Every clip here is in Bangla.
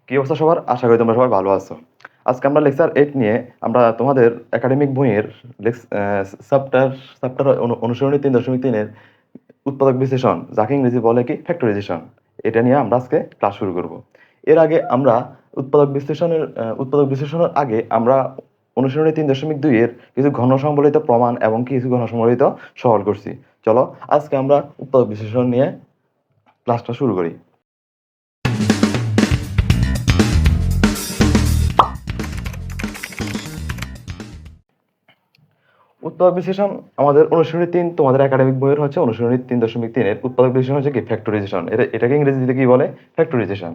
কি অবস্থা সবার? আশা করি তোমরা সবাই ভালো আছো। আজকে আমরা লেকচার 8 নিয়ে আমরা তোমাদের একাডেমিক বইয়ের চ্যাপ্টার চ্যাপ্টার অনুসরণী 3.3 এর উৎপাদক বিশ্লেষণ, যাকে ইংরেজি বলে কি ফ্যাক্টরাইজেশন, এটা নিয়ে আমরা আজকে ক্লাস শুরু করব। এর আগে আমরা উৎপাদক বিশ্লেষণের আগে আমরা অনুসরণী 3.2 এর কিছু ঘন সম্বলিত প্রমাণ এবং কিছু ঘন সম্বলিত সহল করছি। চলো আজকে আমরা উৎপাদক বিশ্লেষণ নিয়ে ক্লাসটা শুরু করি। উৎপাদক বিশ্লেষণ আমাদের অনুশীলনী 3, তোমাদের একাডেমিক বইয়ের হচ্ছে অনুশীলনী 3.3 এর উৎপাদক বিশ্লেষণ হচ্ছে কি ফ্যাক্টরাইজেশন। এটাকে ইংরেজিতে কি বলে? ফ্যাক্টরাইজেশন।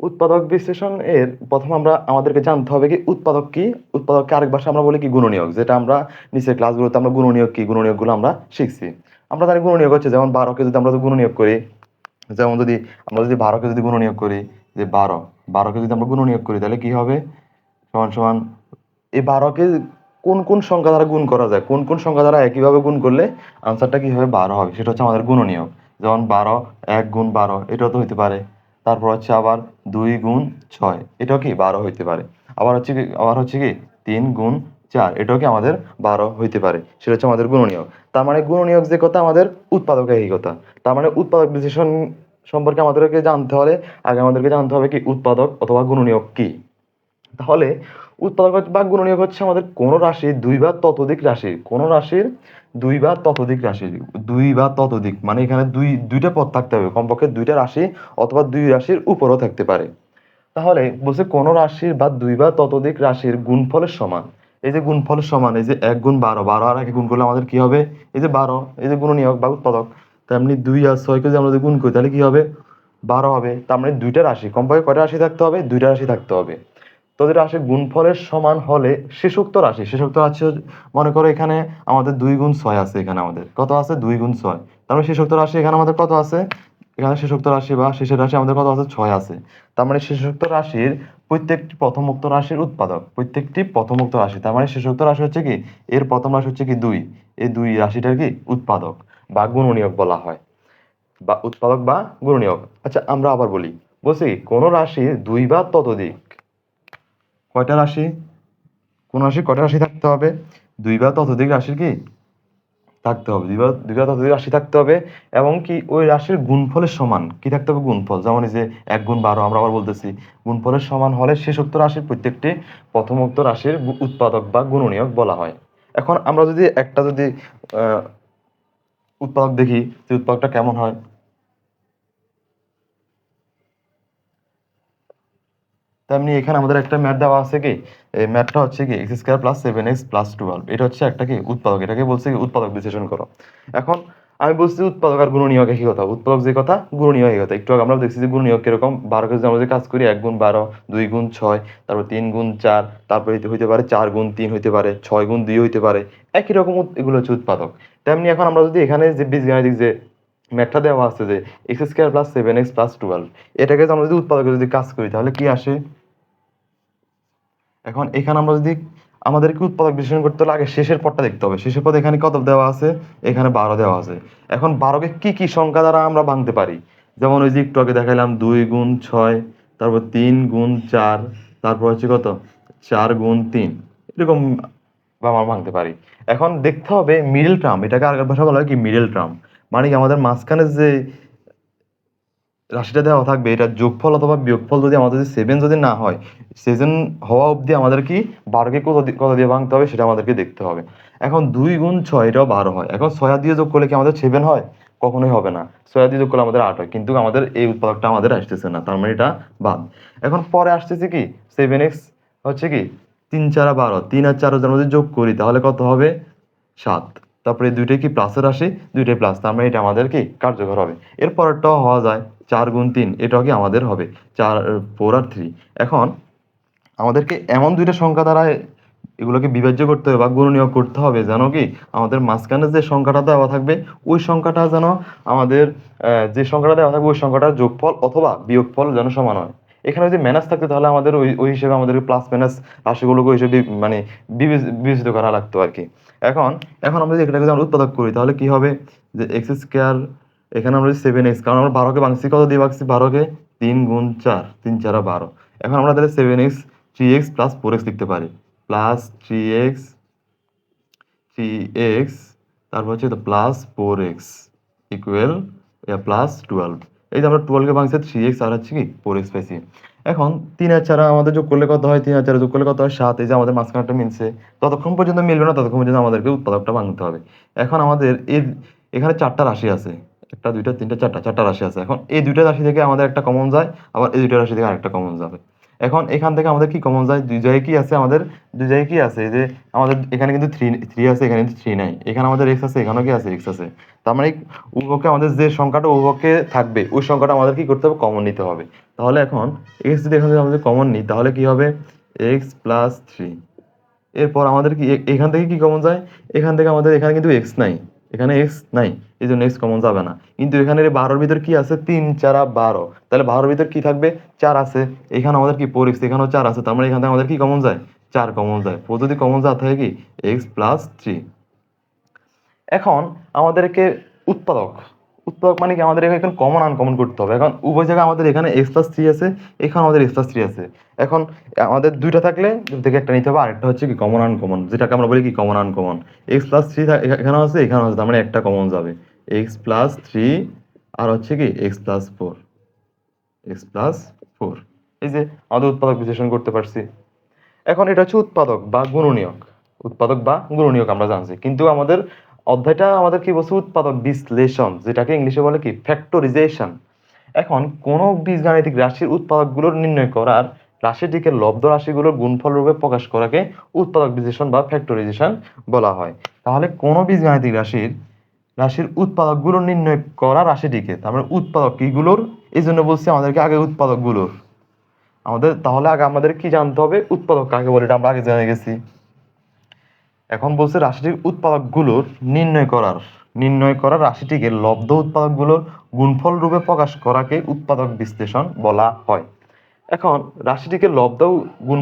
উৎপাদক বিশ্লেষণ এর প্রথম আমাদেরকে জানতে হবে কি উৎপাদক কি। উৎপাদককে আরেক ভাষায় আমরা বলি কি গুণনীয়ক, যেটা আমরা নিচের ক্লাসগুলোতে আমরা গুণনীয়ক কি গুণনীয়কগুলো আমরা শিখছি। আমরা জানি গুণনীয়ক হচ্ছে যেমন 12কে যদি আমরা গুণনীয়ক করি, যেমন যদি আমরা 12কে যদি গুণনীয়ক করি, যে 12কে যদি আমরা গুণনীয়ক করি তাহলে কি হবে? সমান সমান এই 12কে কোন কোন সংখ্যা দ্বারা গুণ করা যায়, কোন কোন সংখ্যা দ্বারা একইভাবে গুণ করলে আনসারটা কি হবে? 12 হবে। সেটা হচ্ছে আমাদের গুণনীয়ক। যেমন 12 1 গুণ 12 এটাও তো হইতে পারে। তারপর হচ্ছে আবার 2 গুণ 6 এটাও কি 12 হইতে পারে। আবার হচ্ছে কি 3 গুণ 4 এটাও কি আমাদের 12 হইতে পারে। সেটা হচ্ছে আমাদের গুণনীয়ক। তার মানে গুণনীয়ক যে কথা, আমাদের উৎপাদক একই কথা। তার মানে উৎপাদক বিশ্লেষণ সম্পর্কে আমাদেরকে জানতে হলে আগে আমাদেরকে জানতে হবে কি উৎপাদক অথবা গুণনীয়ক কি। তাহলে উৎপাদক বা গুণনীয়ক হচ্ছে আমাদের কোনো রাশির দুই বা ততোধিক রাশির, কোনো রাশির দুই বা ততোধিক রাশির, দুই বা ততোধিক মানে এখানে দুইটা পদ থাকতে হবে, কমপক্ষে দুইটা রাশি অথবা দুই রাশির উপরও থাকতে পারে। তাহলে বলছে কোনো রাশির বা দুই বা ততোধিক রাশির গুণফলের সমান। এই যে গুণফলের সমান, এই যে 1 গুণ 12, 12 আর 1 গুণ করলে আমাদের কি হবে? এই যে 12, এই যে গুণনীয়ক বা উৎপাদক। তেমনি 2 আর 6কে যদি আমরা যদি গুণ করি তাহলে কি হবে? 12 হবে। তার মানে দুইটা রাশি, কমপক্ষে কয়টা রাশি থাকতে হবে? দুইটা রাশি থাকতে হবে। তোদের রাশির গুণফলের সমান হলে শেষোক্ত রাশি, মনে করো এখানে আমাদের 2 গুণ 6 আছে, এখানে আমাদের কত আছে? 2 গুণ 6। তার মানে শেষোক্ত রাশি এখানে আমাদের কত আছে? এখানে শেষোক্ত রাশি বা শেষের রাশি আমাদের কত আছে? 6 আছে। তার মানে শেষোক্ত রাশির প্রত্যেকটি প্রথমোক্ত রাশির উৎপাদক, প্রত্যেকটি প্রথমোক্ত রাশি। তার মানে শেষোক্ত রাশি হচ্ছে কি, এর প্রথম রাশি হচ্ছে কি 2, এই 2 রাশিটার কি উৎপাদক বা গুণনীয়ক বলা হয়, বা উৎপাদক বা গুণনীয়ক। আচ্ছা আমরা আবার বলি, বলছি কোন রাশির দুই বা ততোধিক কয়টা রাশি, কোন রাশির কয়টা রাশি থাকতে হবে? দুই বা ততোধিক রাশির কি থাকতে হবে, দুই বা ততোধিক রাশি থাকতে হবে। এবং কি ওই রাশির গুণফলের সমান কি থাকতে হবে? গুণফল। যেমন এই যে 1 গুণ 12 আমরা আবার বলতেছি, গুণফলের সমান হলে শেষোক্ত রাশির প্রত্যেকটি প্রথমোক্ত রাশির উৎপাদক বা গুণনীয়ক বলা হয়। এখন আমরা যদি আহ উৎপাদক দেখি যে উৎপাদকটা কেমন হয়। তেমনি এখানে আমাদের একটা ম্যাথ দেওয়া আছে কি, এই ম্যাথটা হচ্ছে কি x² + 7x + 12, এটা হচ্ছে একটা কি উৎপাদক, এটাকে বলছে কি উৎপাদক বিশ্লেষণ করো। এখন আমি বলছি উৎপাদক আর গুণনীয়ক একই কথা, উৎপাদক যে কথা গুণনীয়ক একই কথা। একটু আগে আমরা দেখছি যে গুণনীয়ক কিরকম, 12কে যদি আমরা যদি কাজ করি 1 গুণ 12, 2 গুণ 6, তারপর 3 গুণ 4, তারপরে হইতে পারে 4 গুণ 3 হইতে পারে, 6 গুণ 2 হইতে পারে, একই রকম এগুলো হচ্ছে উৎপাদক। তেমনি এখন আমরা যদি এখানে যে বীজগাণিতিক যে ম্যাথটা দেওয়া আছে যে x² + 7x + 12, এটাকে যদি আমরা যদি উৎপাদকে যদি কাজ করি তাহলে কি আসে? এখন এখানে আমরা যদি আমাদেরকে উৎপাদক বিশ্লেষণ করতে হলে আগে শেষের পদটা দেখতে হবে। শেষের পদ এখানে কত দেওয়া আছে? এখানে 12 দেওয়া আছে। এখন 12কে কি কি সংখ্যা দ্বারা আমরা ভাঙতে পারি? যেমন ওই যে একটু আগে দেখাইলাম 2 গুণ 6, তারপর 3 গুণ 4, তারপর হচ্ছে কত 4 গুণ 3, এরকম আমরা ভাঙতে পারি। এখন দেখতে হবে মিডল টার্ম, এটাকে আরেক ভাষা বলা হয় কি মিডল টার্ম, মানে কি আমাদের মাঝখানে যে রাশিটা দেওয়া থাকবে এটা যোগফল অথবা বিয়োগফল যদি আমাদের যদি 7 যদি না হয়, 7 হওয়া অবধি আমাদের কি 12কে কত দিয়ে ভাঙতে হবে সেটা আমাদেরকে দেখতে হবে। এখন 2 গুণ 6 এটাও 12 হয়। এখন 6 দিয়ে যোগ করলে কি আমাদের 7 হয়? কখনোই হবে না। 6 দিয়ে যোগ করলে আমাদের 8 হয়, কিন্তু আমাদের এই উৎপাদকটা আমাদের আসতেছে না, তার মানে এটা বাদ। এখন পরে আসতেছে কি 7x হচ্ছে কি 3 4 12, 3 আর 4 যদি আমরা যদি যোগ করি তাহলে কত হবে? 7। তারপরে এই দুইটাই কি প্লাসের রাশি, দুইটাই প্লাস, তার মানে এটা আমাদের কি কার্যকর হবে। এর পরেরটাও হওয়া যায়, 4 গুণ 3 এটাও কি আমাদের হবে 4 4 আর 3। এখন আমাদেরকে এমন দুইটা সংখ্যা দ্বারা এগুলোকে বিভাজ্য করতে হবে বা গুণনীয়ক করতে হবে যেন কি আমাদের মাঝখানে যে সংখ্যাটা দেওয়া থাকবে ওই সংখ্যাটা যেন আমাদের যে সংখ্যাটা দেওয়া থাকবে ওই সংখ্যাটার যোগফল অথবা বিয়োগফল যেন সমান হয়। এখানে যদি মাইনাস থাকতো তাহলে আমাদের ওই ওই হিসেবে আমাদের প্লাস মাইনাস রাশিগুলোকে ওই হিসেবে মানে বিবেচিত করা লাগতো আর কি। এখন এখন আমরা যদি এটাকে আমরা উৎপাদক করি তাহলে কি হবে? যে x², এখানে আমরা 7x, কারণ আমরা 12কে ভাঙছি কত দিয়ে ভাঙছি? 12কে 3 গুণ 4, 3 4 12। এখন আমরা তাহলে 7x 3x প্লাস 4x লিখতে পারি, প্লাস 3x তারপর হচ্ছে তো প্লাস 4x ইকুয়াল প্লাস 12। এই যে আমরা 12কে ভাঙছে 3x আর হচ্ছে কি 4x পাইছি। এখন 3 আর 4 আমাদের যোগ করলে কত হয়, 3 আর 4 যোগ করলে কত হয় 7। এই যে আমাদের মাঝখানটা মিলছে, ততক্ষণ পর্যন্ত মিলবে না ততক্ষণ পর্যন্ত আমাদেরকে উৎপাদকটা ভাঙতে হবে। এখন আমাদের এখানে 4টা রাশি আছে, 1 2 3 4টা 4টা রাশি আছে। এখন এই 2টা রাশি থেকে আমাদের একটা কমন যায়, আবার এই 2টা রাশি থেকে আরেকটা কমন যাবে। এখন এখান থেকে আমাদের কি কমন যায়, দুই জায়গায় কি আছে আমাদের, দুই জায়গায় কি আছে, এই যে আমাদের এখানে কিন্তু 3 আছে, এখানে কিন্তু 3 নাই, এখানে আমাদের x আছে, এখানেও কি আছে x আছে। তার মানে উভয়কে আমাদের যে সংখ্যাটা উভয়কে থাকবে ওই সংখ্যাটা আমাদের কি করতে হবে, কমন নিতে হবে। তাহলে এখন x যদি এখান থেকে আমাদের কমন নিই তাহলে কি হবে x প্লাস 3। এরপর আমাদের কি এখান থেকে কি কমন যায়, এখান থেকে আমাদের এখানে কিন্তু x নাই, এখানে x নাই, এই জন্য x কমন যাবে না। কিন্তু এখানে 12 ভিতর কি আছে, 3 4 12, তাহলে 12 ভিতর কি থাকবে 4 আছে, এখানে আমাদের কি 4x, এখানেও 4 আছে, তার মানে এখান থেকে আমাদের কি কমন যায় 4 কমন যায়। যদি কমন যায় থাকে কি x প্লাস 3। এখন আমাদেরকে উৎপাদক, উৎপাদক মানে কি আমাদের এখানে কমন আনকমন করতে হবে। এখন উভয় জায়গায় আমাদের এখানে x প্লাস 3 আছে, এখানে আমাদের x প্লাস 3 আছে। এখন আমাদের দুইটা থাকলে দুই থেকে একটা নিতে হবে, আরেকটা হচ্ছে কি কমন আনকমন, যেটাকে আমরা বলি কি কমন আনকমন। x প্লাস 3 এখানেও আছে, এখানেও আছে, তার মানে একটা কমন যাবে x প্লাস 3 আর হচ্ছে কি x প্লাস 4, x প্লাস 4। এই যে আমাদের উৎপাদক বিশ্লেষণ করতে পারছি। এখন এটা হচ্ছে উৎপাদক বা গুণনীয়ক, উৎপাদক বা গুণনীয়ক আমরা জানছি, কিন্তু আমাদের অধ্যায়টা আমাদের কি বলছে, উৎপাদক বিশ্লেষণ, যেটাকে ইংলিশে বলে কি ফ্যাক্টরাইজেশন। এখন কোন বীজগাণিতিক রাশির উৎপাদকগুলোর নির্ণয় করার, রাশিটিকে লব্ধ রাশিগুলোর গুণফল রূপে প্রকাশ করাকে উৎপাদক বিশ্লেষণ বা ফ্যাক্টরাইজেশন বলা হয়। তাহলে কোন বীজগাণিতিক রাশির উৎপাদকগুলো নির্ণয় করা রাশিটিকে, তার মানে উৎপাদক কিগুলোর, এই জন্য বলছি আমাদেরকে আগে উৎপাদকগুলোর আমাদের, তাহলে আগে আমাদের কি জানতে হবে, উৎপাদক কাকে বলে এটা আমরা আগে জেনে গেছি। এখন বলছে রাশিটির উৎপাদকগুলোর নির্ণয় করার রাশিটিকে লব্ধ উৎপাদকগুলোর গুণফল রূপে প্রকাশ করাকে উৎপাদক বিশ্লেষণ বলা হয়। এখন রাশিটিকে লব্ধ গুণ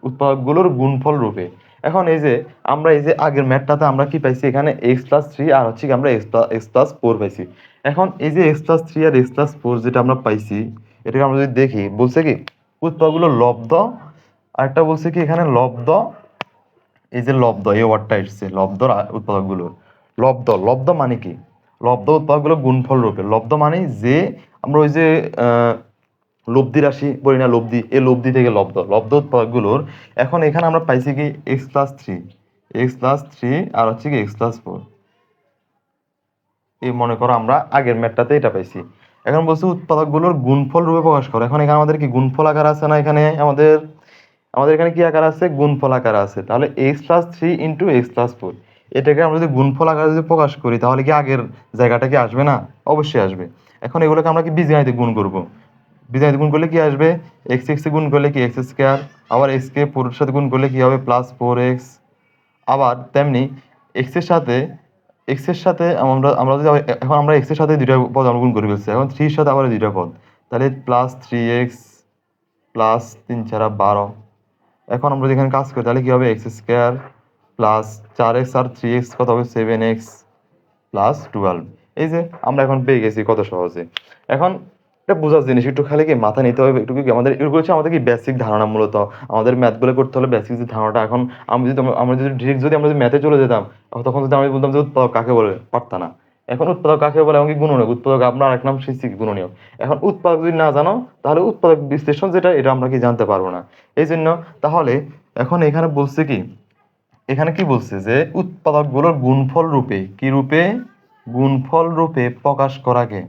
উৎপাদকগুলোর গুণফল রূপে, এখন এই যে আমরা এই যে আগের ম্যাথটাতে আমরা কি পাইছি, এখানে x প্লাস 3 আর হচ্ছে কি আমরা x প্লাস 4 পাইছি। এখন এই যে x প্লাস 3 আর x প্লাস 4 যেটা আমরা পাইছি, এটাকে আমরা যদি দেখি বলছে কি উৎপাদকগুলো লব্ধ, আরেকটা বলছে কি এখানে লব্ধ, এই যে লব্ধ এই ওয়ার্ডটা এসছে লব্ধ উৎপাদকগুলোর, লব্ধ লব্ধ মানে কি, লব্ধ উৎপাদকগুলো গুণফল রূপে, লব্ধ মানে যে আমরা ওই যে লব্ধি রাশি বলি না, লব্ধি, এই লব্ধি থেকে লব্ধ, লব্ধ উৎপাদকগুলোর। এখন এখানে আমরা পাইছি কি এক্স প্লাস থ্রি, আর হচ্ছে কি এক্স প্লাস 4। এই মনে করো আমরা আগের ম্যাথটাতে এটা পাইছি। এখন বলছি উৎপাদকগুলোর গুণফল রূপে প্রকাশ করো। এখন এখানে আমাদের কি গুণফল আকার আছে না, এখানে আমাদের আমাদের এখানে কি আকার আছে, গুণফল আকার আছে। তাহলে x plus 3 into x plus 4, এটাকে আমরা যদি গুণফল আকারে যদি প্রকাশ করি তাহলে কি আগের জায়গাটা কি আসবে না, অবশ্যই আসবে। এখন এগুলোকে আমরা কি বীজগাণিতিক গুণ করব, বীজগাণিতিক গুণ করলে কি আসবে, এক্স এক্স গুণ করলে কি এক্স স্কোয়ার, আবার এক্স কে 4 এর সাথে গুণ করলে কি হবে প্লাস 4x। আবার তেমনি এক্স এর সাথে আমরা আমরা যদি এখন আমরা এক্স এর সাথে দুইটা পদ আমরা গুণ করে ফেলছি, এখন 3 এর সাথে আবার দুইটা পদ, তাহলে প্লাস 3x প্লাস 3 4 12। এখন আমরা যদি এখানে কাজ করি তাহলে কি হবে এক্স স্কোয়ার প্লাস 4x আর 3x কত হবে 7x প্লাস 12। এই যে আমরা এখন পেয়ে গেছি কত সহজে। এখন এটা বোঝার জিনিস, একটু খালি কি মাথা নিতে হবে, একটু কি আমাদের এগুলো হচ্ছে আমাদের কি বেসিক ধারণা, মূলত আমাদের ম্যাথগুলো করতে হলে বেসিক যে ধারণাটা। এখন আমরা যদি ডিরেক্ট যদি আমরা যদি ম্যাথে চলে যেতাম, তখন যদি আমি বলতাম যে উৎপাদক কাকে বলে, পারতাম না। এখন উৎপাদক কাকে বলে, এমনকি গুণনীয়ক, উৎপাদক আপনার এক নাম শিখছি গুণনীয়ক। এখন উৎপাদক যদি না জানো তাহলে উৎপাদক বিশ্লেষণ যেটা এটা আমরা কি জানতে পারবো না। এই জন্য তাহলে এখন এখানে বলছে কি, এখানে কি বলছে যে উৎপাদকগুলোর গুণফল রূপে, কি রূপে, গুণফল রূপে প্রকাশ করাকে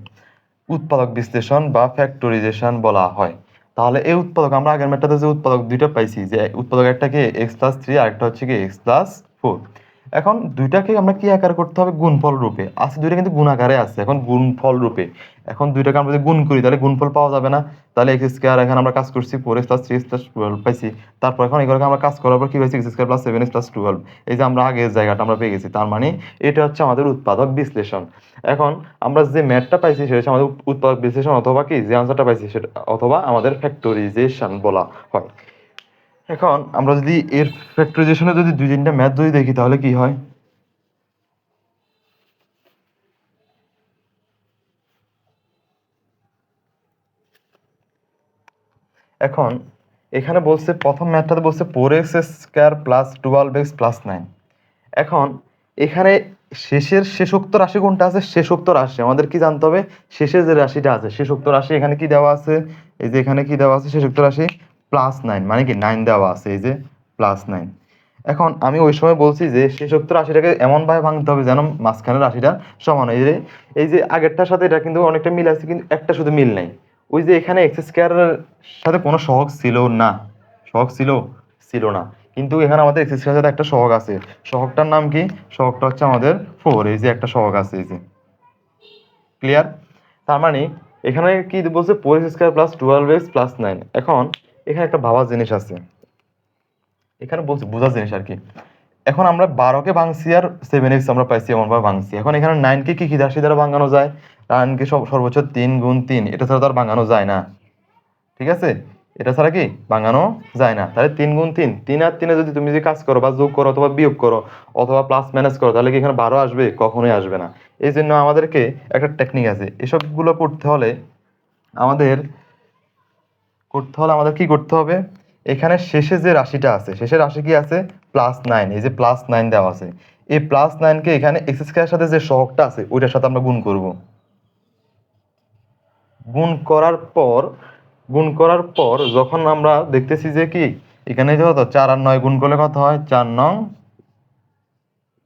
উৎপাদক বিশ্লেষণ বা ফ্যাক্টরাইজেশন বলা হয়। তাহলে এই উৎপাদক আমরা আগের ম্যাথটাতে যে উৎপাদক দুইটা পাইছি, যে উৎপাদক একটা কি এক্স প্লাস 3 আর একটা হচ্ছে কি এক্স প্লাস 4। এখন দুইটাকে আমরা কি আকার করতে হবে, গুণফল রূপে আছে, দুইটা কিন্তু গুণ আকারে আছে, এখন গুণফল রূপে। এখন দুইটাকে আমরা যদি গুণ করি তাহলে গুণফল পাওয়া যাবে না, তাহলে এক্স স্কোয়ার এখানে আমরা কাজ করছি 4x প্লাস 3x প্লাস 12 পাইছি। তারপর এখন এগুলোকে আমরা কাজ করার পর কি পাইছি x square plus 7x plus 12। এই যে আমরা আগের জায়গাটা আমরা পেয়ে গেছি, তার মানে এটা হচ্ছে আমাদের উৎপাদক বিশ্লেষণ। এখন আমরা যে ম্যাথটা পাইছি সেটা হচ্ছে আমাদের উৎপাদক বিশ্লেষণ, অথবা কি যে আনসারটা পাইছি সেটা, অথবা আমাদের ফ্যাক্টরাইজেশন বলা হয়। এখন আমরা যদি এর ফ্যাক্টরাইজেশনে যদি দুই তিনটা ম্যাথ যদি দেখি তাহলে কি হয়। এখন এখানে বলছে প্রথম ম্যাথটাতে বলছে 4x² প্লাস 12x প্লাস 9। এখন এখানে শেষের শেষোক্ত রাশি কোনটা আছে? শেষোক্ত রাশি আমাদের কি জানতে হবে? শেষে যে রাশিটা আছে শেষোক্ত রাশি এখানে কি দেওয়া আছে? এই যে এখানে কি দেওয়া আছে? শেষোক্ত রাশি +9, মানে কি 9 দেওয়া আছে, এই যে +9। এখন আমি ওই সময় বলছি যে শেষোক্ত রাশিটাকে এমনভাবে ভাঙতে হবে যেন মাঝখানের রাশিটা সমান হয়। এই যে আগেরটার সাথে এটা কিন্তু অনেকটা মিল আছে, কিন্তু একটা শুধু মিল নাই। ওই যে এখানে x² সাথে কোনো সহগ ছিল না, সহগ ছিল না, কিন্তু এখানে আমাদের x² সাথে একটা সহগ আছে। সহগটার নাম কি? সহগটা হচ্ছে আমাদের 4। এই যে একটা সহগ আছে, এই যে ক্লিয়ার। তার মানে এখানে কি বলছে? 4x² plus 12x plus 9। এখন এখানে একটা ভাবার জিনিস আছে, এখানে বলছি বোঝার জিনিস আর কি। এখন আমরা 12কে ভাঙছি আর 7x আমরা পাইছি এমনভাবে ভাঙছি। এখন এখানে 9কে কি কি রাশি দ্বারা ভাঙানো যায়? 9কে সর্বোচ্চ 3 গুণ 3, এটা ছাড়া তো আর ভাঙানো যায় না, ঠিক আছে? এটা ছাড়া কি ভাঙানো যায় না। তাহলে 3 গুণ 3, 3 আর 3 যদি তুমি যদি কাজ করো বা যোগ করো অথবা বিয়োগ করো অথবা প্লাস মাইনাস করো, তাহলে কি এখানে 12 আসবে? কখনোই আসবে না। এই জন্য আমাদেরকে একটা টেকনিক আছে, এসবগুলো আমাদের কি করতে হবে? এখানে শেষে যে রাশিটা আছে, শেষের রাশি কি আছে? +9। এই যে +9 দেওয়া আছে, এই +9কে এখানে x² সাথে যে সহগটা আছে ওইটার সাথে আমরা গুণ করব। গুণ করার পর যখন আমরা দেখতেছি যে কি এখানে যে কত 4 আর 9 গুণ করলে কত হয়? 4 9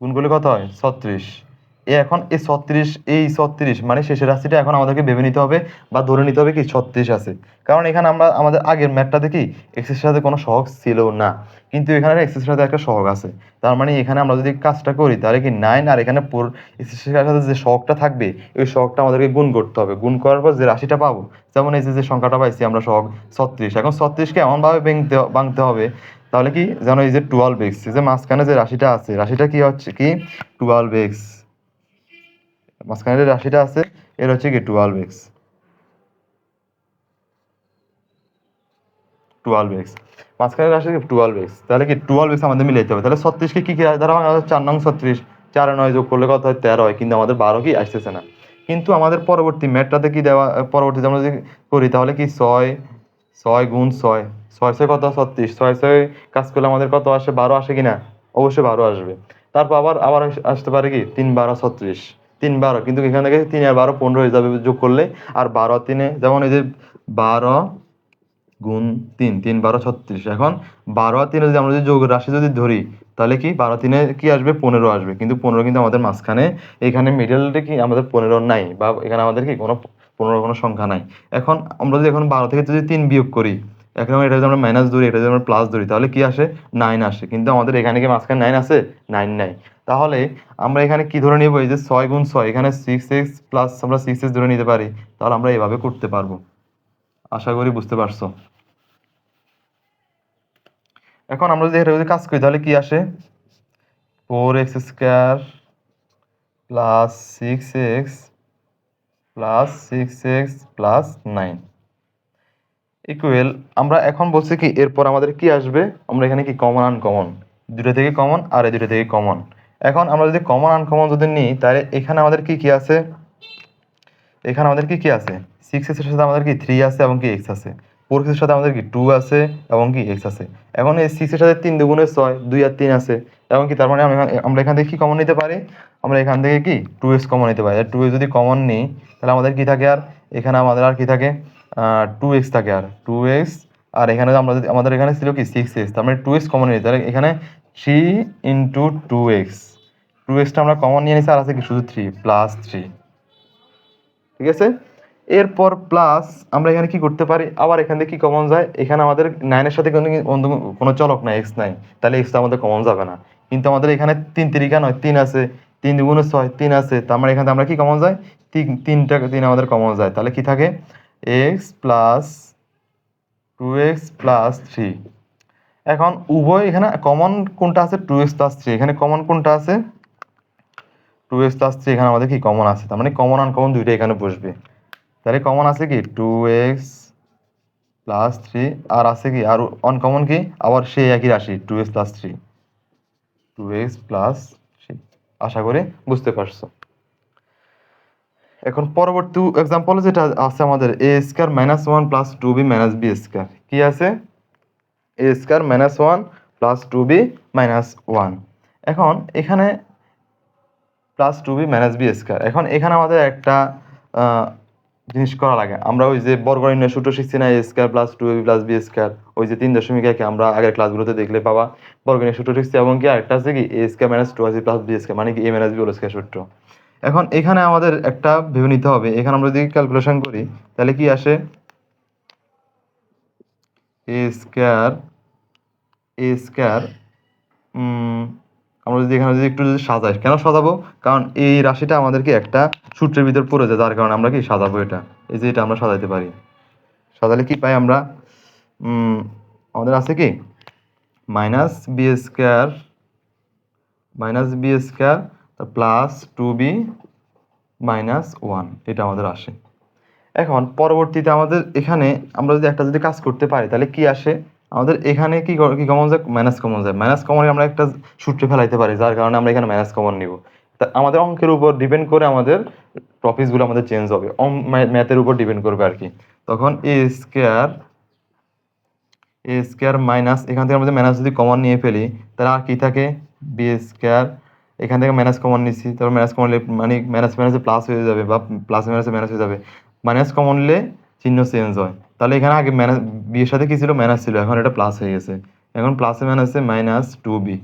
গুণ করলে কত হয়? 36। এখন এই 36 মানে শেষের রাশিটা এখন আমাদেরকে ভেবে নিতে হবে বা ধরে নিতে হবে কি 36 আছে। কারণ এখানে আমরা আমাদের আগের ম্যাথটা দেখি x এর সাথে কোনো সহগ ছিল না, কিন্তু এখানে x এর সাথে একটা সহগ আছে। তার মানে এখানে আমরা যদি কাজটা করি তাহলে কি 9 আর এখানে x এর সাথে যে সহগটা থাকবে ওই সহগটা আমাদেরকে গুণ করতে হবে। গুণ করার পর যে রাশিটা পাবো, যেমন এই যে সংখ্যাটা পাইছি আমরা সহগ 36, এখন 36কে এমনভাবে ভাঙতে হবে তাহলে কি যেন এই যে 12x, এই যে মাঝখানে যে রাশিটা আছে রাশিটা কি হচ্ছে কি 12x, মাঝখানে যে রাশিটা আছে এর হচ্ছে কি 12x। মাঝখানে রাশি 12x, তাহলে কি 12x আমাদের মিলাইতে হবে। তাহলে 36কে কি দ্বারা ভাঙা যাবে? 4 নং 36, 4 9 যোগ করলে কত হয়? 13 হয়, কিন্তু আমাদের 12 কি আসতেছে না। কিন্তু আমাদের পরবর্তী ম্যাথটাতে কি দেওয়া, পরবর্তীতে আমরা যদি করি তাহলে কি 6 6 গুণ 6, 6 6 কত? 36, 6 6 কাজ করলে আমাদের কত আসে? 12 আসে কিনা? অবশ্যই 12 আসবে। তারপর আবার আসতে পারে কি 3 12 36, 3 12, কিন্তু এখান থেকে 3 আর 12 15 হয়ে যাবে যোগ করলে। আর 12 আর 3, যেমন এই যে 12 গুণ 3, 3 12 36। এখন 12 আর 3 যদি আমরা যদি যোগ রাশি যদি ধরি তাহলে কি 12 3 কি আসবে? 15 আসবে, কিন্তু 15 কিন্তু আমাদের মাঝখানে এখানে মিডলটা কি আমাদের 15 নাই, বা এখানে আমাদের কি কোনো 15 কোনো সংখ্যা নাই। এখন আমরা যদি এখন 12 থেকে যদি 3 বিয়োগ করি, এখন এটা যদি আমরা মাইনাস ধরি, এটা যদি আমরা প্লাস ধরি, তাহলে কি আসে? 9 আসে, কিন্তু আমাদের এখানে কি মাঝখানে 9 আছে? 9 নাই। তাহলে আমরা এখানে কি ধরে নিব? এই যে 6 গুণ 6, এখানে 6x প্লাস আমরা 6x ধরে নিতে পারি। তাহলে আমরা এভাবে করতে পারবো। আশা করি বুঝতে পারছো। এখন আমরা যদি এটা যদি কাজ করি তাহলে কি আসে? 4x² plus 6x plus 6x plus 9 equal, আমরা এখন বলছি কি এরপর আমাদের কি আসবে? আমরা এখানে কি কমন আনকমন, দুটো থেকে কমন আর এই দুটো থেকে কমন। এখন আমরা যদি কমন আনকমন যদি নিই তাহলে এখানে আমাদের কি কি আছে? এখানে আমাদের কি কি আছে? 6x এর সাথে আমাদের কি 3 আছে এবং কি x আছে। 4x এর সাথে আমাদের কি 2 আছে এবং কি x আছে। এখন এই 6 এর সাথে 3 দুগুণে 6, 2 আর 3 আছে এবং কি তার মানে আমরা এখান থেকে কি কমন নিতে পারি? আমরা এখান থেকে কি 2x কমন নিতে পারি। আর 2x যদি কমন নিই তাহলে আমাদের কি থাকে? আর এখানে আমাদের আর কি থাকে? 2x থাকে, আর 2x। আর এখানে আমরা যদি আমাদের এখানে ছিল কি 6x, তার মানে 2x কমন নিই, তাহলে এখানে 3 ইন্টু 2x, 2xটা আমরা কমন নিয়ে নিছি, আর আছে কি শুধু 3 প্লাস 3, ঠিক আছে? এরপর প্লাস আমরা এখানে কি করতে পারি? আবার এখান থেকে কি কমন যায়? এখানে আমাদের 9 এর সাথে কোনো চলক নাই, x নাই, তাহলে x টা আমাদের কমন যাবে না। কিন্তু আমাদের এখানে 3 তিরিকা নয় 3 আছে, 3 দুগুণে 6, 3 আছে, তার মানে এখানে আমরা কি কমন যায়? 3 আমাদের কমন যায়, তাহলে কি থাকে? x plus 2x plus 3। এখন উভয় এখানে কমন কোনটা আছে? 2x প্লাস 3, এখানে কমন কোনটা আছে? 2x প্লাস 3 এখানে আমাদের কি কমন আছে, তার মানে কমন আনকমন দুইটা এখানে বসবে। তাহলে কমন আছে কি 2x প্লাস 3, আর আছে কি আর অনকমন কি আবার সেই একই রাশি 2x প্লাস 3, 2x প্লাস 3। আশা করি বুঝতে পারছো। এখন পরবর্তী এক্সাম্পল যেটা আছে আমাদের A square minus one plus two B minus B square, কি আছে A square minus one plus two B minus one. এখন এখানে plus two B minus B square, এখন এখানে আমাদের একটা জিনিস করা লাগে। আমরা ওই যে বর্গনির্ণয় সূত্র শিখছি না, A square plus two B plus B square, ওই যে 3.1 আমরা আগের ক্লাসগুলোতে দেখলে পাবা বর্গনির্ণয় সূত্র শিখছি। এবং কি আরেকটা আছে কি এ স্কয়ার মাইনাস টু আসি প্লাস বি স্কয়ার, মানে কি A minus B whole square সূত্র। এখন এখানে আমাদের একটা ভেবে নিতে হবে, এখানে আমরা যদি ক্যালকুলেশন করি তাহলে কি আসে এ স্কয়ার আমরা যদি এখানে যদি একটু যদি সাজাই, কেন সাজাবো, কারণ এই রাশিটা আমাদেরকে একটা সূত্রের ভিতর পড়ে যায়, যার কারণে আমরা কি সাজাবো এটা। এই যে এটা আমরা সাজাইতে পারি, সাজালে কি পাই আমরা, আমাদের আছে কি minus B square plus two B minus one, এটা আমাদের আসে। এখন পরবর্তীতে আমাদের এখানে আমরা যদি একটা যদি কাজ করতে পারি তাহলে কি আসে, আমাদের এখানে কি কমন যায়, মাইনাস কমন যায়। মাইনাস কমনে আমরা একটা সূত্রে ফেলাইতে পারি, যার কারণে আমরা এখানে মাইনাস কমন নিব। তা আমাদের অঙ্কের উপর ডিপেন্ড করে আমাদের প্রফিটসগুলো আমাদের চেঞ্জ হবে, ম্যাথের উপর ডিপেন্ড করবে আর কি। তখন এ স্কয়ার মাইনাস, এখান থেকে আমাদের মাইনাস যদি কমন নিয়ে ফেলি তাহলে আর কি থাকে বি স্কয়ার, এখান থেকে মাইনাস কমন নিচ্ছি, তারপর মাইনাস কমন নিলে মানে মাইনাস মাইনাসে প্লাস হয়ে যাবে, বা প্লাস মাইনাসে মাইনাস হয়ে যাবে। মাইনাস কমন নিলে চিহ্ন চেঞ্জ হয়, তাহলে এখানে আগে মাইনাস বি এর সাথে কি ছিল, মাইনাস ছিল, এখন এটা প্লাস হয়ে গেছে। এখন প্লাসে মাইনাসে মাইনাস টু বি,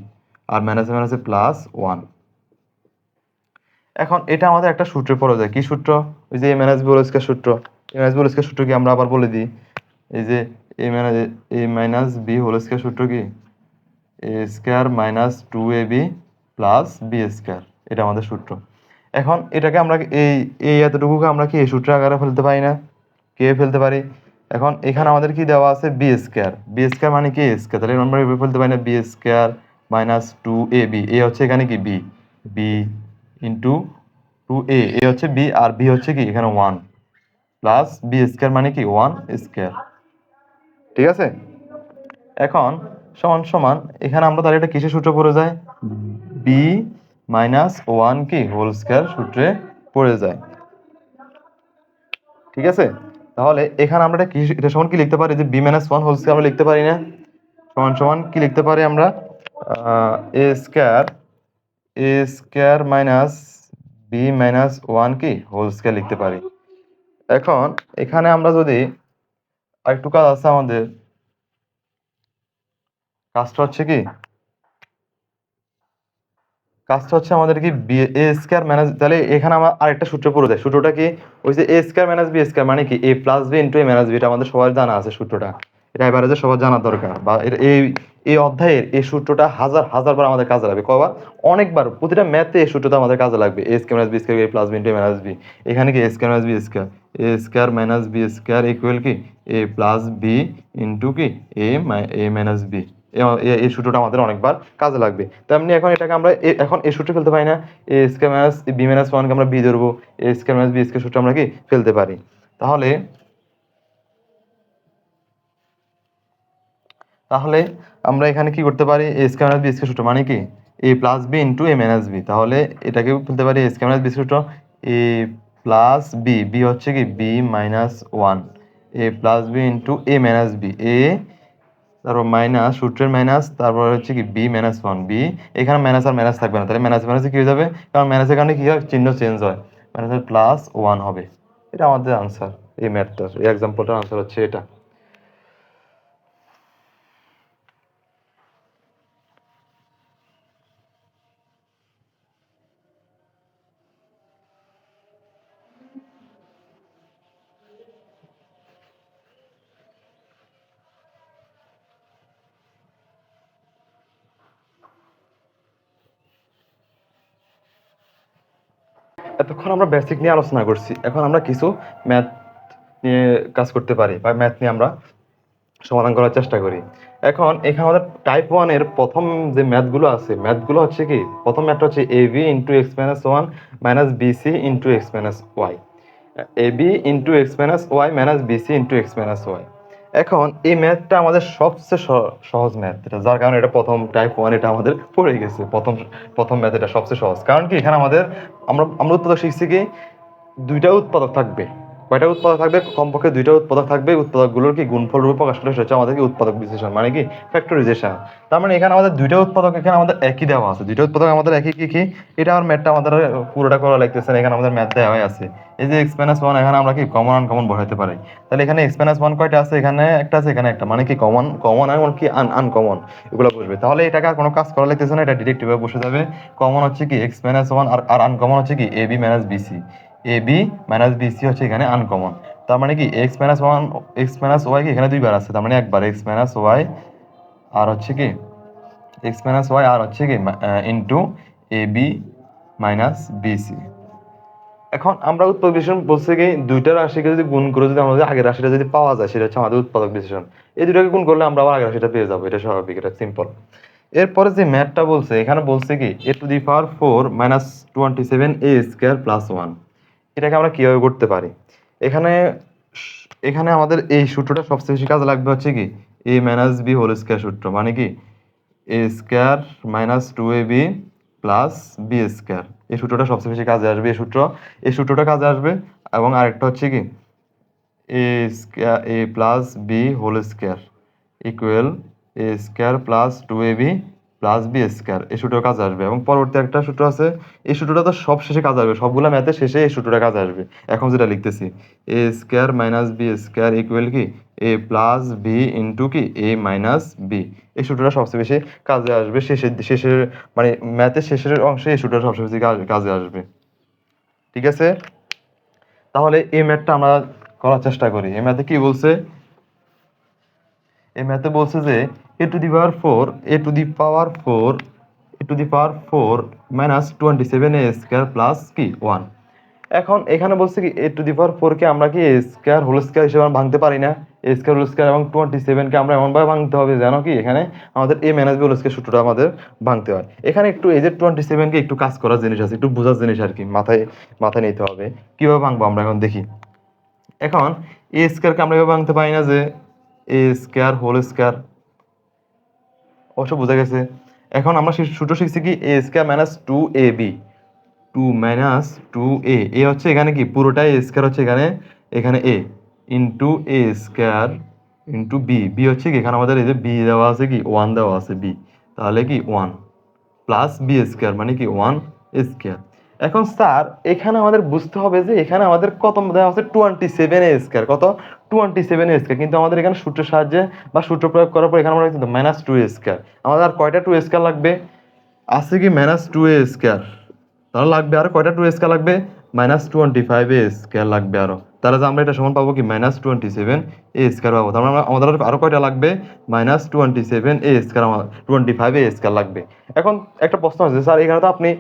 আর মাইনাসে মাইনাসে প্লাস ওয়ান। এখন এটা আমাদের একটা সূত্রে পড়ে যায়, কি সূত্র, ওই যে A minus B whole square সূত্র। এ মাইনাস বি হোল স্কয়ার সূত্র কি আমরা আবার বলে দিই, এই যে A minus B whole square সূত্র কি A square minus two A B plus B square, এটা আমাদের সূত্র। এখন এটাকে আমরা এই এতটুকুকে আমরা কি এই সূত্রের আকারে ফেলতে পারি না, কে ফেলতে পারি। এখন এখানে আমাদের কি দেওয়া আছে বি স্কয়ার মানে কি এ স্কয়ার, তাহলে আমরা এভাবে ফেলতে পারি না B square minus two A B, A হচ্ছে এখানে কি বি, বি ইন্টু টু এ হচ্ছে বি, আর বি হচ্ছে কি এখানে ওয়ান, প্লাস বি স্কয়ার মানে কি ওয়ান স্কয়ার, ঠিক আছে। এখন সমান সমান এখানে আমরা তাহলে এটা কিসের সূত্রে পড়ে যায়, বি মাইনাস ওয়ান কি হোল স্কয়ার সূত্রে পড়ে যায়, ঠিক আছে। তাহলে এখানে আমরা এটা সমান কি লিখতে পারি, যে B minus one whole square আমরা লিখতে পারি না, সমান সমান কি লিখতে পারি আমরা, A square minus B minus one কি হোল স্কয়ার লিখতে পারি। এখন এখানে আমরা যদি আরেকটু কাজ আছে আমাদের, কাজটা হচ্ছে কি, কাজটা হচ্ছে আমাদের কি এ স্কয়ার মাইনাস, তাহলে এখানে আমার আরেকটা সূত্র পড়ে যায়, সূত্রটা কি ওই যে এ স্কয়ার মাইনাস বি স্কয়ার মানে কি A plus B into A minus B, এটা আমাদের সবার জানা আছে সূত্রটা, এটা এবারে যে সবার জানা দরকার, বা এই অধ্যায়ের এই সূত্রটা হাজার হাজার বার আমাদের কাজে লাগবে, কবার, অনেকবার, প্রতিটা ম্যাথে এই সূত্রটা আমাদের কাজে লাগবে। A square minus B square A plus B into A minus B, এখানে কি A square minus B square, A square minus B square equal কি এ প্লাস বি ইন্টু কি এ মাইনাস বি, এই সূত্রটা আমাদের অনেকবার কাজে লাগবে। তেমনি এখন এটাকে আমরা এখন এই সূত্রে ফেলতে পারি না, A square minus B minus ওয়ানকে আমরা বি ধরবো, এ স্কয়ার মাইনাস বি স্কয়ার সূত্র আমরা কি ফেলতে পারি। তাহলে তাহলে আমরা এখানে কি করতে পারি, A square minus B square সূত্র মানে কি A plus B into A minus B, তাহলে এটাকে ফেলতে পারি এ স্কয়ার মাইনাস বি সূত্র এ প্লাস বি, বি হচ্ছে কি B minus one, A plus B into A minus B, এ তারপর মাইনাস সূত্রের মাইনাস, তারপর হচ্ছে কি বি মাইনাস ওয়ান, বি এখানে মাইনাস আর মাইনাস থাকবে না, তাহলে মাইনাস মাইনাসে কি হয়ে যাবে, কারণ মাইনাসের কারণে কি হয় চিহ্ন চেঞ্জ হয়, মাইনাসের প্লাস ওয়ান হবে। এটা আমাদের আনসার, এই ম্যাথটার এই এক্সাম্পলটার আনসার হচ্ছে এটা। এতক্ষণ আমরা বেসিক নিয়ে আলোচনা করছি, এখন আমরা কিছু ম্যাথ নিয়ে কাজ করতে পারি, বা ম্যাথ নিয়ে আমরা সমাধান করার চেষ্টা করি। এখন এখানে আমাদের টাইপ ওয়ানের প্রথম যে ম্যাথগুলো আছে, ম্যাথগুলো হচ্ছে কি, প্রথম ম্যাথটা হচ্ছে A B into X minus one minus BC into X minus Y, A B into X minus Y minus BC into X minus Y. এখন এই ম্যাথটা আমাদের সবচেয়ে সহজ ম্যাথ, এটা যার কারণে এটা প্রথম টাইপ ওয়ান, এটা আমাদের পড়ে গেছে প্রথম ম্যাথ, এটা সবচেয়ে সহজ, কারণ কি এখানে আমাদের আমরা উৎপাদক শিখছি কি দুইটা উৎপাদক থাকবে। কয়টা উৎপাদক থাকবে? কমপক্ষে দুইটা উৎপাদক থাকবে। উৎপাদকগুলোর কি গুণফল রূপে প্রকাশ করে সেটা হচ্ছে আমাদের কি উৎপাদক বিশ্লেষণ, মানে কি ফ্যাক্টরাইজেশন। তার মানে এখানে আমাদের দুইটা উৎপাদক এখানে আমাদের একই দেওয়া আছে, দুইটা উৎপাদক আমাদের একই কি কি, এটা আমার ম্যাথটা আমাদের পুরোটা করা লাগতেছে না, এখানে আমাদের ম্যাথ দেওয়া আছে। এই যে এক্স মাইনাস ওয়ান এখানে আমরা কি কমন আনকমন বসাইতে পারি। তাহলে এখানে এক্স মাইনাস ওয়ান কয়টা আছে? এখানে একটা আছে, এখানে একটা, মানে কি কমন কমন আর কি আনকমন এগুলো বসবে। তাহলে এটাকে আর কোনো কাজ করা লাগতেছে না, এটা ডিরেক্ট ভাবে বসে যাবে। কমন হচ্ছে কি এক্স মাইনাস ওয়ান, আর আনকমন হচ্ছে কি A B minus BC. A B minus BC হচ্ছে এখানে আনকমন। তার মানে কি X minus one, X minus Y কি এখানে দুইবার আছে, তার মানে একবার এক্স মাইনাস ওয়াই, আর হচ্ছে কি এক্স মাইনাস ওয়াই, আর হচ্ছে কি ইন্টু এ বি মাইনাস বিসি। এখন আমরা উৎপাদক বিশ্লেষণ বলছে কি দুইটা রাশিকে যদি গুণ করে যদি আমাদের আগের রাশিটা যদি পাওয়া যায়, সেটা হচ্ছে আমাদের উৎপাদক বিশ্লেষণ। এই দুটাকে গুণ করলে আমরা আবার আগের রাশিটা পেয়ে যাবো, এটা স্বাভাবিক, এটা সিম্পল। এরপরে যে ম্যাথটা বলছে, এখানে বলছে কি A to the power 4 minus 27 A square plus 1, এটাকে আমরা কিভাবে করতে পারি? এখানে এখানে আমাদের এই সূত্রটা সবচেয়ে বেশি কাজে লাগবে হচ্ছে কি A minus B whole square সূত্র, মানে কি A square minus 2ab plus B square. এই সূত্রটা সবচেয়ে বেশি কাজে আসবে, এই সূত্রটা কাজে আসবে। এবং আরেকটা হচ্ছে কি A square A plus B whole square equal A square plus 2ab plus B square, এই সূত্র কাজে আসবে। এবং পরবর্তী একটা সূত্র আছে, এই সূত্রটা তো সব শেষে কাজে আসবে, সবগুলা ম্যাথের শেষে এই সূত্রটা কাজে আসবে। এখন যেটা লিখতেছি A square minus B square equal কি এ প্লাস বি ইন্টু কি এ মাইনাস বি, এই সূত্রটা সবচেয়ে বেশি কাজে আসবে শেষের মানে ম্যাথের শেষের অংশে এই সূত্রটা সবচেয়ে বেশি কাজে আসবে। ঠিক আছে, তাহলে এই ম্যাথটা আমরা করার চেষ্টা করি। এই ম্যাথে কি বলছে? এই ম্যাথে বলছে যে A to the power 4 A to the power 4 A to the power 4 minus 27 A square plus কি 1। এখন এখানে বলছে কি এ টু দি পাওয়ার 4 কে আমরা কি এ স্কয়ার হোল স্কয়ার হিসেবে ভাঙতে পারি না, এ স্কয়ার হোল স্কয়ার, এবং 27 কে আমরা এমন ভাবে ভাঙতে হবে যেন কি এখানে আমাদের এ মাইনাস বি হোল স্কয়ার সূত্রটা আমাদের ভাঙতে হয়। এখানে একটু এই যে 27 কে একটু কাজ করার জিনিস আছে, একটু বোঝার জিনিস আর কি, মাথায় নিতে হবে। কিভাবে ভাঙবো আমরা এখন দেখি। এখন এ স্কয়ার কে আমরা এভাবে ভাঙতে পারি না যে এ স্কয়ার হোল স্কয়ার, অবশ্য বোঝা গেছে। এখন আমরা সূত্র শিখছি কি A square minus 2ab, 2 minus 2a, A হচ্ছে এখানে কি পুরোটাই এ স্কয়ার হচ্ছে এখানে, এখানে A into A square into B, B হচ্ছে কি এখানে আমাদের এই যে বি দেওয়া আছে কি 1 দেওয়া আছে বি, তাহলে কি 1 প্লাস বি স্কয়ার, মানে কি 1 স্কয়ার। এখন স্যার এখানে আমাদের বুঝতে হবে যে এখানে আমাদের কত দেওয়া আছে 27 এ স্কয়ার, কত 27 এ স্কয়ার, কিন্তু আমাদের এখানে সূত্রের সাহায্যে বা সূত্র প্রয়োগ করার পর এখানে আমরা মাইনাস 2 স্কয়ার, আমাদের আর কয়টা 2 স্কয়ার লাগবে? আছে কি মাইনাস 2 স্কয়ার, তাহলে লাগবে আর কয়টা 2 স্কয়ার লাগবে? মাইনাস 25 এ স্কয়ার লাগবে আরো। তাহলে যে আমরা এটা সমান পাবো কি মাইনাস 27 এ স্কয়ার পাবো। তার মানে আমাদের আরো কয়টা লাগবে? Minus 27 A square, 25 A square লাগবে। এখন একটা প্রশ্ন আছে স্যার, এখানে তো আপনি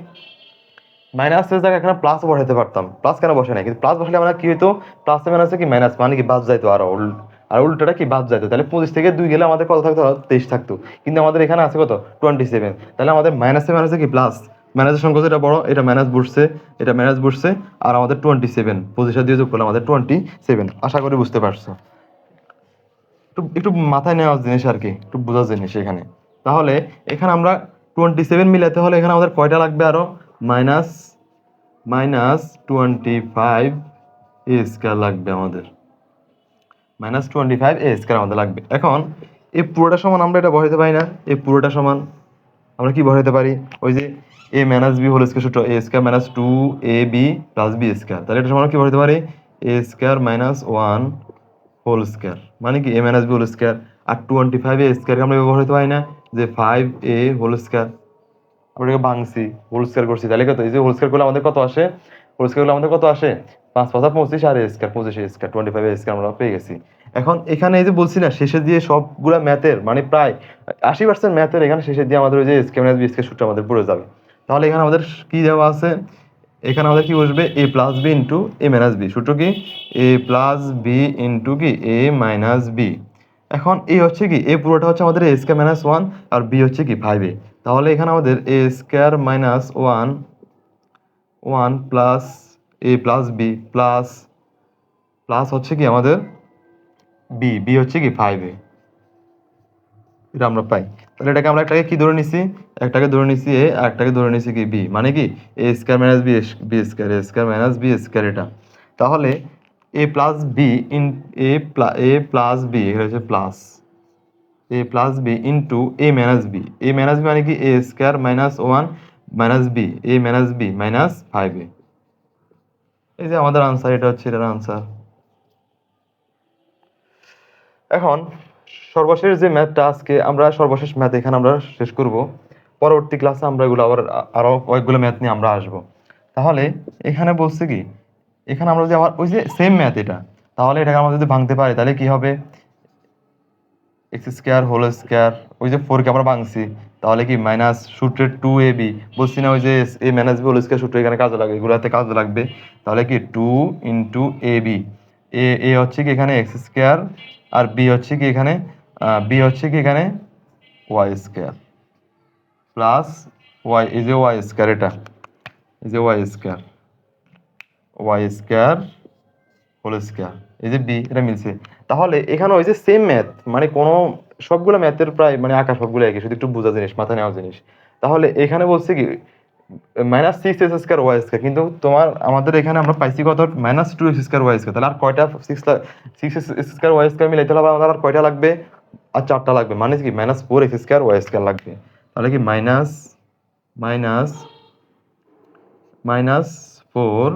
মাইনাসের জায়গায় এখানে প্লাস বসাইতে পারতাম, প্লাস কেন বসে নাই? কিন্তু প্লাস বসালে আমরা কি হইতো, প্লাসে মাইনাসে কি মাইনাস, মানে কি বাদ যাইতো, আর উল্টোটা কি বাদ যাইতো, তাহলে 25 থেকে 2 গেলে আমাদের কত থাকতো? 23 থাকতো। কিন্তু আমাদের এখানে আছে কত 27, তাহলে আমাদের মাইনাসে মাইনাসে কি প্লাস, মাইনাসের সংখ্যা যেটা বড় এটা মাইনাস বসছে, এটা মাইনাস বসছে, আর আমাদের 27 25 দিয়ে যোগ করলে আমাদের 27। আশা করি বুঝতে পারছো। একটু একটু মাথায় নেওয়ার জিনিস আর কি, একটু বোঝার জিনিস এখানে। তাহলে এখানে আমরা 27 মিলাতে হলে এখানে আমাদের কয়টা লাগবে আরো? মাইনাস মাইনাস 25 এ স্কয়ার লাগবে আমাদের, মাইনাস 25 এ স্কয়ার আমাদের লাগবে। এখন এই পুরোটা সমান আমরা এটা বসাইতে পারি না, এই পুরোটা সমান আমরা কি বসাইতে পারি? ওই যে A minus B whole square সূত্র, A square minus 2ab plus B square, তাহলে এটা সমান কি বসাইতে পারি? A square minus 1 whole square, মানে কি A minus B whole square. আর 25 এ স্কয়ারকে আমরা ব্যবহার হতে পারি না, যে 5a হোল স্কয়ার, আমরা এটাকে ভাঙছি, হোল স্কয়ার করছি, তাহলে কত? এই যে হোল স্কয়ার করলে আমাদের কত আসে? হোল স্কয়ার করলে আমাদের কত আসে? 5 5 25 আর এ স্কয়ার 25 এ স্কয়ার 25 এ স্কয়ার আমরা পেয়ে গেছি। এখন এখানে এই যে বলছি না শেষে দিয়ে সবগুলা ম্যাথের মানে প্রায় 80% ম্যাথের এখানে শেষে দিয়ে আমাদের ওই যে স্কয়ার মাইনাস বি স্কয়ার সূত্র আমাদের পড়ে যাবে। তাহলে এখানে আমাদের কি দেওয়া আছে? এখানে আমাদের কি বসবে? এ plus B into A minus B, সূত্র কি এ প্লাস বি ইন্টু কি এ মাইনাস বি। এখন এ হচ্ছে কি এ পুরোটা হচ্ছে আমাদের A square minus 1, R B হচ্ছে কি 5a, তাহলে এখানে আমাদের A square minus 1 plus A plus B plus plus হচ্ছে কি আমাদের বি হচ্ছে কি 5a, এটা আমরা পাই। তাহলে এটাকে আমরা একটাকে কি ধরে নিছি? একটাকে ধরে নিছি এ, আর একটাকে ধরে নিছি কি বি, মানে কি A square minus B square, A square minus B square এটা। তাহলে A plus B in A plus B এটা হচ্ছে plus A plus B into A minus B মানে কি A square minus one minus B A minus B minus five A. এই যে আমাদের আনসার, এটা হচ্ছে এটার আনসার। এখন সর্বশেষ যে ম্যাথটা, আজকে আমরা সর্বশেষ ম্যাথ এখানে আমরা শেষ করব। পরবর্তী ক্লাসে আমরা এগুলো আবার আরো কয়েকগুলো ম্যাথ নিয়ে আমরা আসবো। তাহলে এখানে বলছে কি, এখানে আমরা যদি আবার ওই যে সেম ম্যাথ এটা, তাহলে এটাকে আমরা যদি ভাঙতে পারি তাহলে কি হবে, এক্স স্কোয়ার হোল স্কোয়ার, ওই যে ফোরকে আমরা ভাঙছি, তাহলে কি মাইনাস সূত্রের টু এ বি, বলছি না ওই যে A minus B whole square সূত্র এখানে কাজে লাগবে, এগুলোতে কাজে লাগবে। তাহলে কি two into A B, A হচ্ছে কি এখানে এক্স স্কোয়ার, আর বি হচ্ছে কি এখানে ওয়াই স্কোয়ার প্লাস ওয়াই, এই যে ওয়াই স্কোয়ার, এটা এই যে ওয়াই স্কোয়ার হোল স্কোয়ার, এই যে বি, এটা মিলছে। তাহলে এখানে ওই যে সেম ম্যাথ, মানে কোনো সবগুলো ম্যাথের প্রায় মানে আঁকা সবগুলো একই, শুধু একটু বোঝা জিনিস, মাথায় নেওয়া জিনিস। তাহলে এখানে বলছে কি minus six X square Y square, কিন্তু আমাদের এখানে আমরা পাইছি কত, minus two X square Y square. তাহলে আর কয়টা six X square Y square মিলাইতে হবে আমাদের, আর কয়টা লাগবে, আর চারটা লাগবে, মানে কি minus four X square Y square লাগবে। তাহলে কি minus minus minus four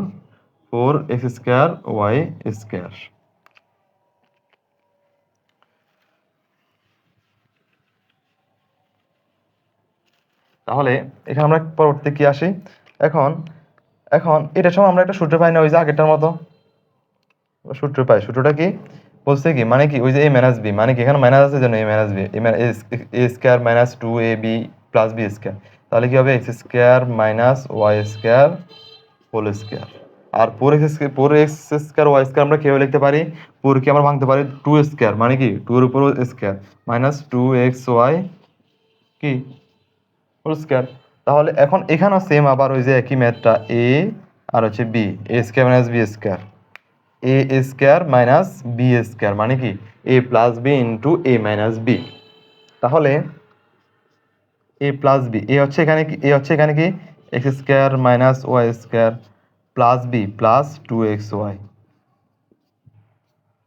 X square Y square. তাহলে এখানে আমরা পরবর্তী কি আসি, এখন এখন এটার সময় আমরা একটা সূত্র পাই না ওই যে আগেরটার মতো সূত্র পাই। সূত্রটা কি বলছে কি, মানে কি ওই যে এ মাইনাস বি, মানে কি এখানে মাইনাস আছে জন্য A minus B, A square minus two A B plus B square. তাহলে কি হবে X square minus Y square whole square. আর four X square Y square আমরা কিভাবে লিখতে পারি, কি আমরা ভাঙতে পারি টু স্কোয়ার, মানে কি টু এর উপর square minus two X Y কি হোল স্কোয়ার। তাহলে এখন এখানেও সেম আবার ওই যে একই ম্যাথটা, এ আর হচ্ছে B, A square minus B square, A square minus B square, মানে কি A plus B into A minus B. তাহলে এ প্লাস বি, এ হচ্ছে এখানে কি X square minus Y square plus B plus two X Y,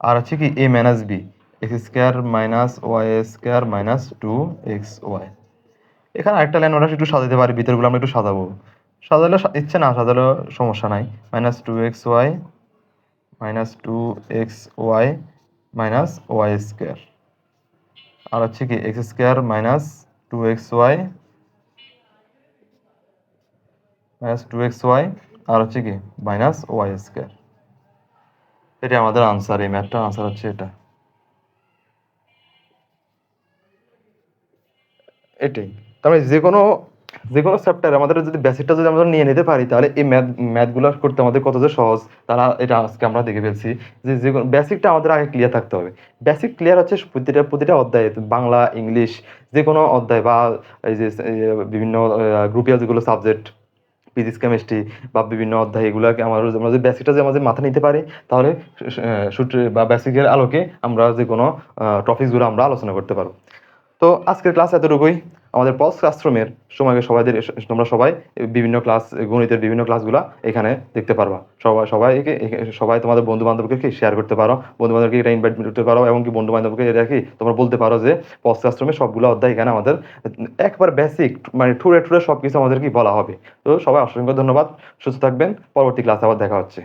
আর হচ্ছে কি A minus B X square minus Y square minus two X Y. এখানে আরেকটা লাইন ওরা একটু সাজাতে পারি, ভিতরগুলো আমরা একটু সাজাবো, সাজালে ইচ্ছে না সাজালেও সমস্যা নাই। Minus two X Y minus Y square, আর হচ্ছে কি X square minus two X Y আর হচ্ছে কি মাইনাস ওয়াই স্কোয়ার। এটা আমাদের আনসার, এই ম্যাথটার আনসার হচ্ছে এটা, এটাই। তারপরে যে কোনো চ্যাপ্টার আমাদের যদি বেসিকটা যদি আমরা নিয়ে নিতে পারি, তাহলে এই ম্যাথগুলো করতে আমাদের কত যে সহজ, তারা এটা আজকে আমরা দেখে ফেলছি। যে কোনো বেসিকটা আমাদের আগে ক্লিয়ার থাকতে হবে। বেসিক ক্লিয়ার হচ্ছে প্রতিটা অধ্যায়ে, বাংলা ইংলিশ যে কোনো অধ্যায়, বা এই যে বিভিন্ন গ্রুপিয়াল যেগুলো সাবজেক্ট, ফিজিক্স কেমিস্ট্রি বা বিভিন্ন অধ্যায়, এগুলোকে আমরা যদি বেসিকটা যে আমাদের মাথায় নিতে পারি, তাহলে সূত্রে বা বেসিকের আলোকে আমরা যে কোনো টপিকসগুলো আমরা আলোচনা করতে পারবো। তো আজকের ক্লাস এতটুকুই। আমাদের পলস ক্লাসরুমের সময়কে তোমরা সবাই বিভিন্ন ক্লাস, গণিতের বিভিন্ন ক্লাসগুলো এখানে দেখতে পারবা। সবাই তোমাদের বন্ধু বান্ধবকে শেয়ার করতে পারো, বন্ধু বান্ধবকে এটা ইনভাইট করতে পারো, এবং কি বন্ধু বান্ধবকে এটা কি তোমরা বলতে পারো যে পলস ক্লাসরুমে সবগুলো অধ্যায় এখানে আমাদের একবার বেসিক মানে ঠুরে সব কিছু আমাদের কি বলা হবে। তো সবাই অসংখ্য ধন্যবাদ, সুস্থ থাকবেন, পরবর্তী ক্লাসে আবার দেখা হচ্ছে।